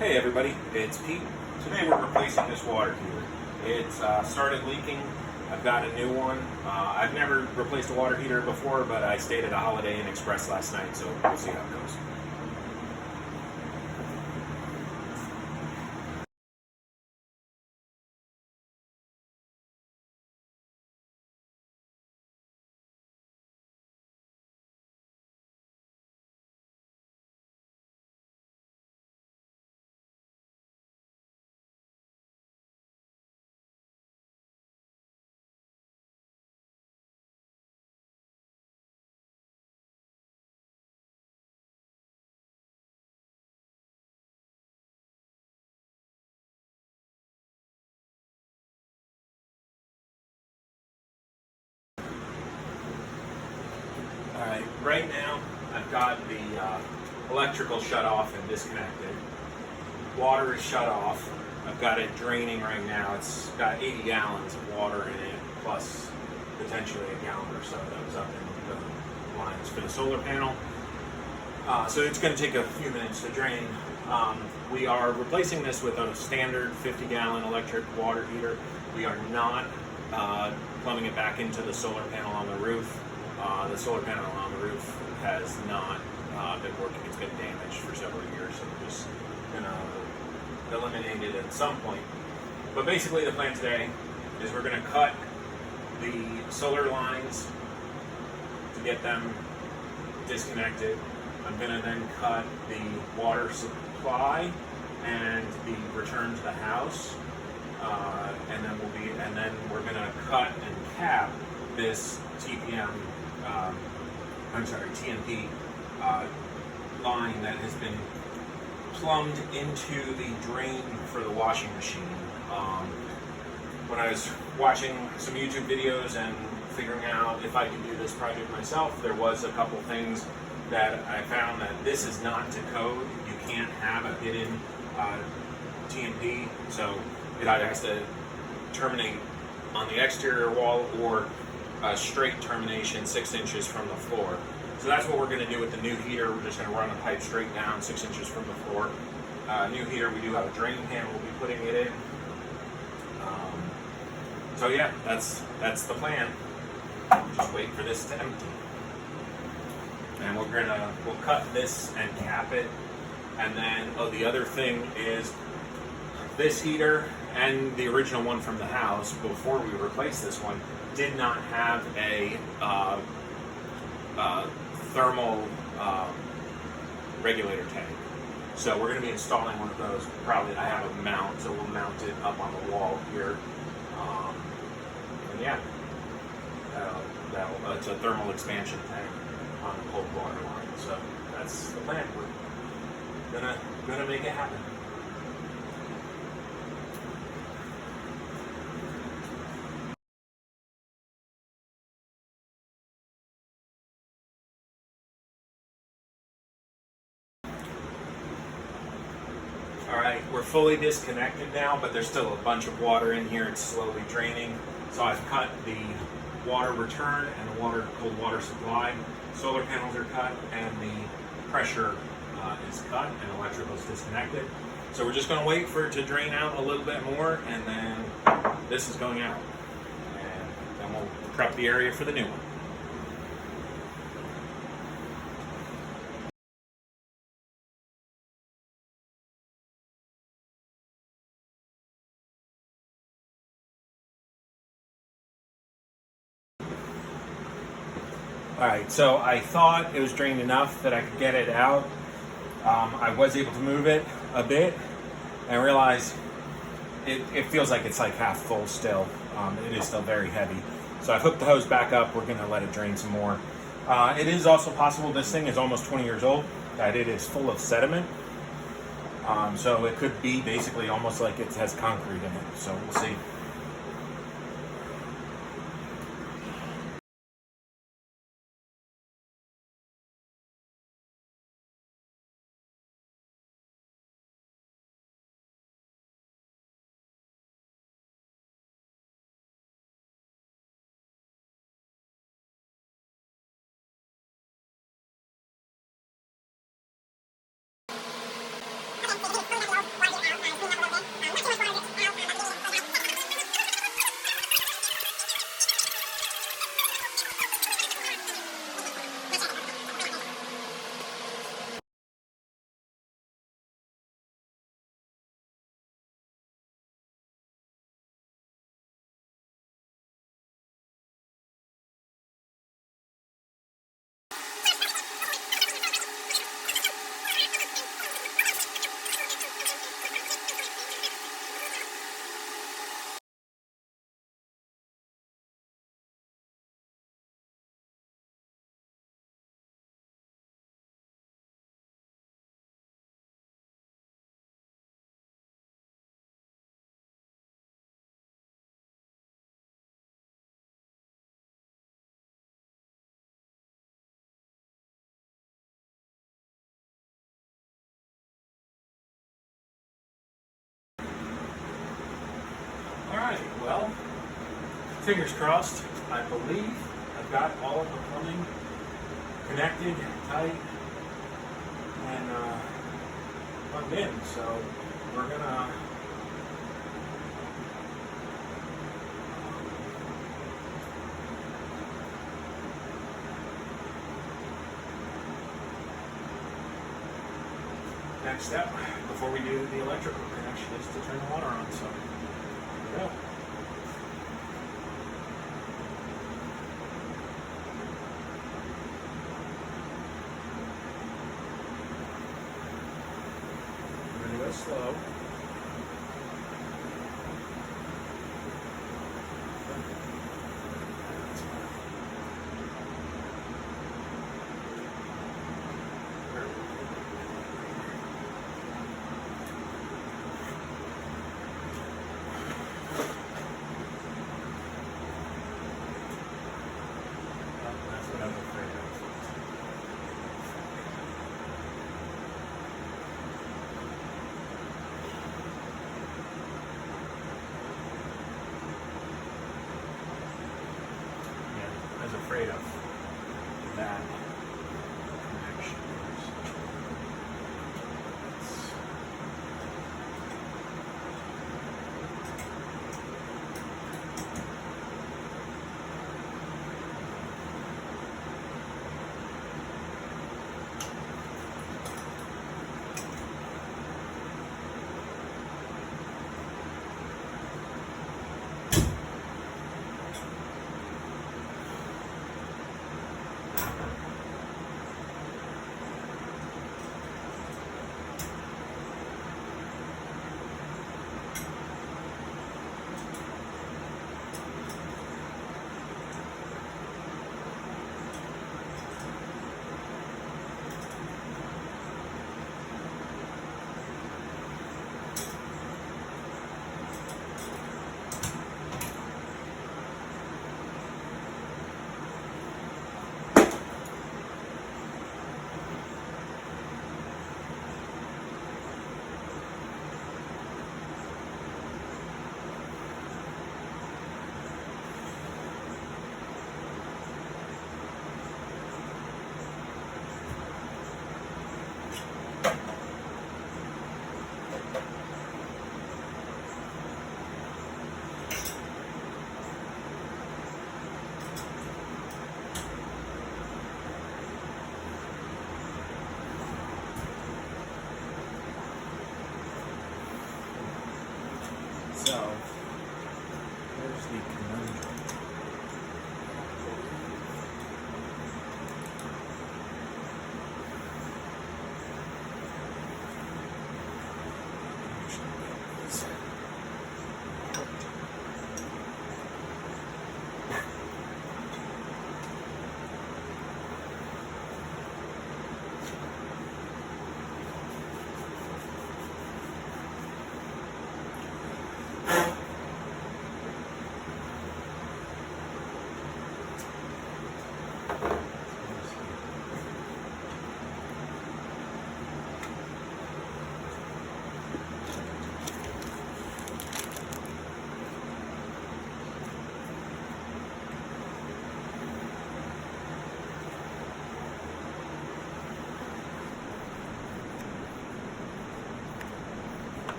Hey everybody, it's Pete. Today we're replacing this water heater. It's started leaking. I've got a new one. I've never replaced a water heater before, but I stayed at a Holiday Inn Express last night, so we'll see how it goes. Alright, right now I've got the electrical shut off and disconnected. Water is shut off. I've got it draining right now. It's got 80 gallons of water in it, plus potentially a gallon or so that was up in the lines for the solar panel. So it's going to take a few minutes to drain. We are replacing this with a standard 50-gallon electric water heater. We are not plumbing it back into the solar panel on the roof. The solar panel on the roof has not been working. It's been damaged for several years, so we're just going to eliminate it at some point. But basically the plan today is we're going to cut the solar lines to get them disconnected. I'm going to then cut the water supply and the return to the house, and then we're going to cut and cap this TNP line that has been plumbed into the drain for the washing machine. When I was watching some YouTube videos and figuring out if I could do this project myself, there was a couple things that I found that this is not to code. You can't have a hidden TNP, so it either has to terminate on the exterior wall or a straight termination 6 inches from the floor. So that's what we're going to do with the new heater. We're just going to run the pipe straight down 6 inches from the floor. New heater, we do have a drain pan we'll be putting it in. So yeah, that's the plan. Just wait for this to empty. And we'll cut this and cap it. And then, the other thing is this heater and the original one from the house, before we replaced this one, did not have a thermal regulator tank. So we're going to be installing one of those. Probably I have a mount, so we'll mount it up on the wall here. And yeah, it's a thermal expansion tank on the cold water line. So that's the plan. We're gonna make it happen. Alright, we're fully disconnected now, but there's still a bunch of water in here. It's slowly draining. So I've cut the water return and the cold water supply. Solar panels are cut and the pressure is cut and electrical is disconnected. So we're just going to wait for it to drain out a little bit more, and then this is going out. And then we'll prep the area for the new one. Alright, so I thought it was drained enough that I could get it out. I was able to move it a bit and realized it feels like it's like half full still. It is still very heavy. So I hooked the hose back up. We're going to let it drain some more. It is also possible this thing is almost 20 years old, that it is full of sediment. So it could be basically almost like it has concrete in it. So we'll see. fingers crossed. I believe I've got all of the plumbing connected, tight, and plugged in. So we're gonna next step before we do the electrical connection is to turn the water on. So here we go. We're gonna go slow. That's what I'm afraid of. Yeah, I was afraid of that connection. So, here's the conundrum.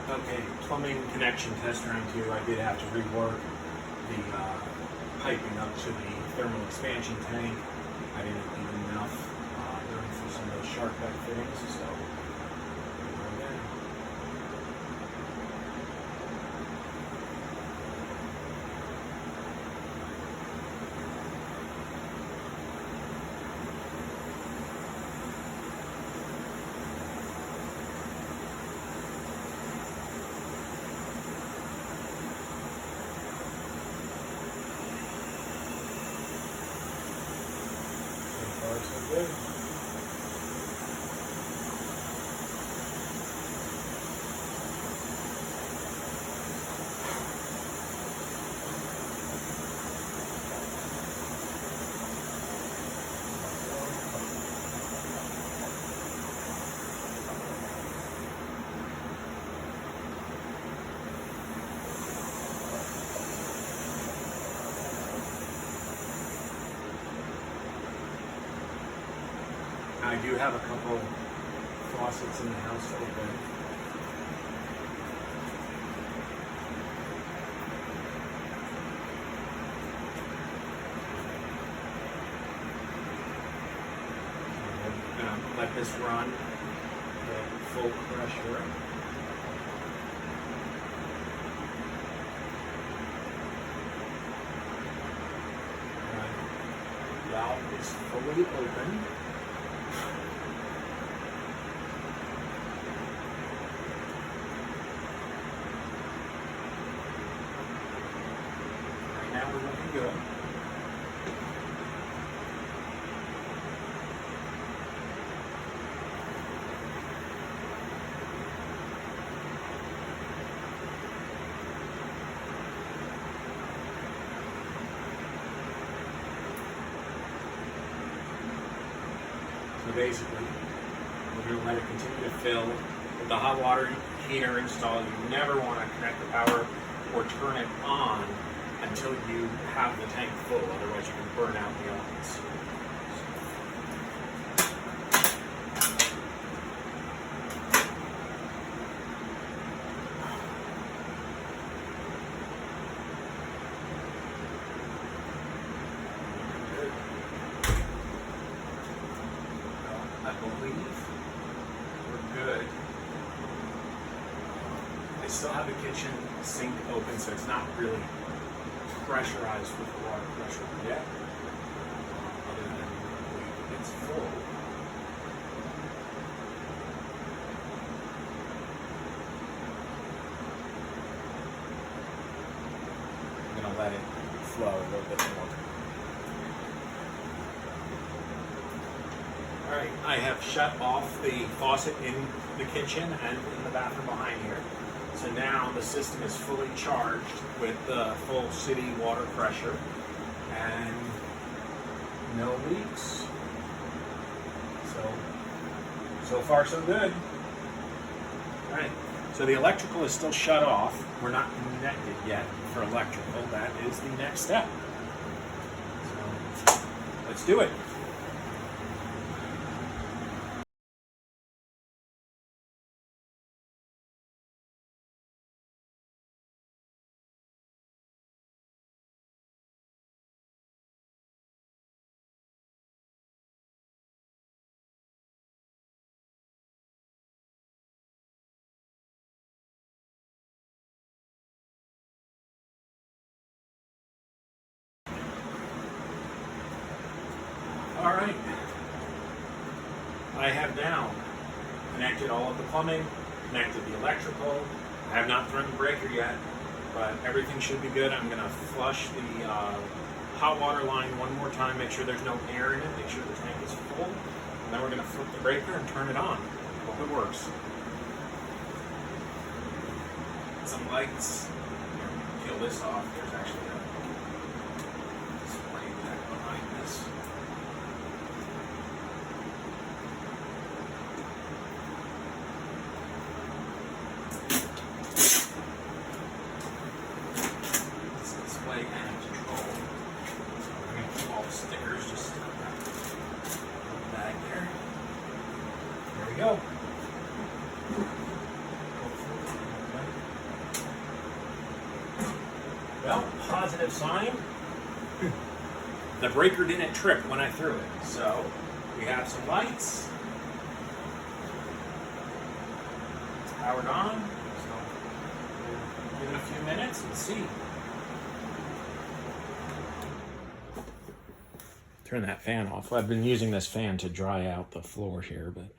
Okay, plumbing connection test round 2. I did have to rework the piping up to the thermal expansion tank. I didn't leave enough room for some of those shark back fittings, so again. I do have a couple faucets in the house open. Let this run at full pressure. Valve is fully open. Right now we're looking good. So basically, we're going to let it continue to fill. With the hot water heater installed, you never want to connect the power or turn it on until you have the tank full, otherwise you can burn out the elements. I believe we're good. I still have the kitchen sink open, so it's not really pressurized with the water pressure yet. Other than it's full. I'm going to let it flow a little bit more. Alright, I have shut off the faucet in the kitchen and in the bathroom behind here. So now the system is fully charged with the full city water pressure and no leaks. So far so good. Alright, so the electrical is still shut off. We're not connected yet for electrical. That is the next step. So let's do it. All right, I have now connected all of the plumbing, connected the electrical. I have not thrown the breaker yet, but everything should be good. I'm gonna flush the hot water line one more time, make sure there's no air in it, make sure the tank is full, and then we're gonna flip the breaker and turn it on. Hope it works. Some lights. Peel this off. There's actually a display back behind this. Stickers just back there. There we go. Well, positive sign. The breaker didn't trip when I threw it. So we have some lights. It's powered on. So we'll give it a few minutes and see. Turn that fan off. I've been using this fan to dry out the floor here, but